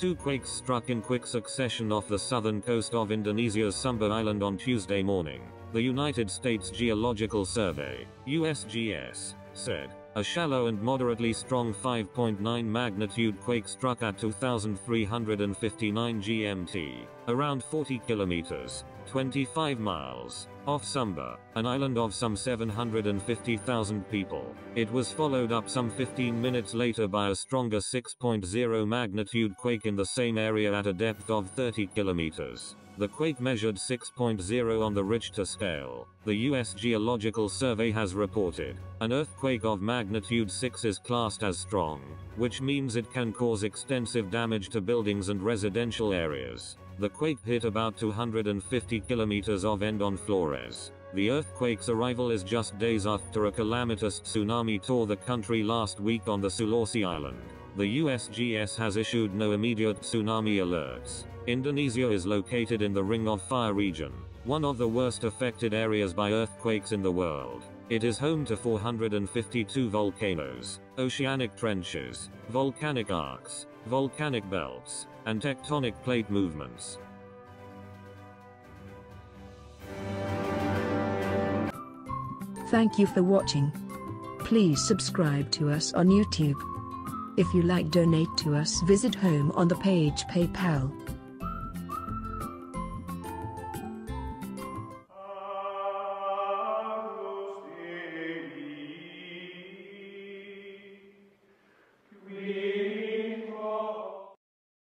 Two quakes struck in quick succession off the southern coast of Indonesia's Sumba Island on Tuesday morning, the United States Geological Survey, USGS, said. A shallow and moderately strong 5.9 magnitude quake struck at 2359 GMT, around 40 kilometers, 25 miles, off Sumba, an island of some 750,000 people. It was followed up some 15 minutes later by a stronger 6.0 magnitude quake in the same area at a depth of 30 kilometers. The quake measured 6.0 on the Richter scale. The US Geological Survey has reported, an earthquake of magnitude 6 is classed as strong, which means it can cause extensive damage to buildings and residential areas. The quake hit about 250 kilometers of end on Flores. The earthquake's arrival is just days after a calamitous tsunami tore the country last week on the Sulawesi Island. The USGS has issued no immediate tsunami alerts. Indonesia is located in the Ring of Fire region, one of the worst affected areas by earthquakes in the world. It is home to 452 volcanoes, oceanic trenches, volcanic arcs, volcanic belts, and tectonic plate movements. Thank you for watching. Please subscribe to us on YouTube. If you like, donate to us, visit home on the page PayPal.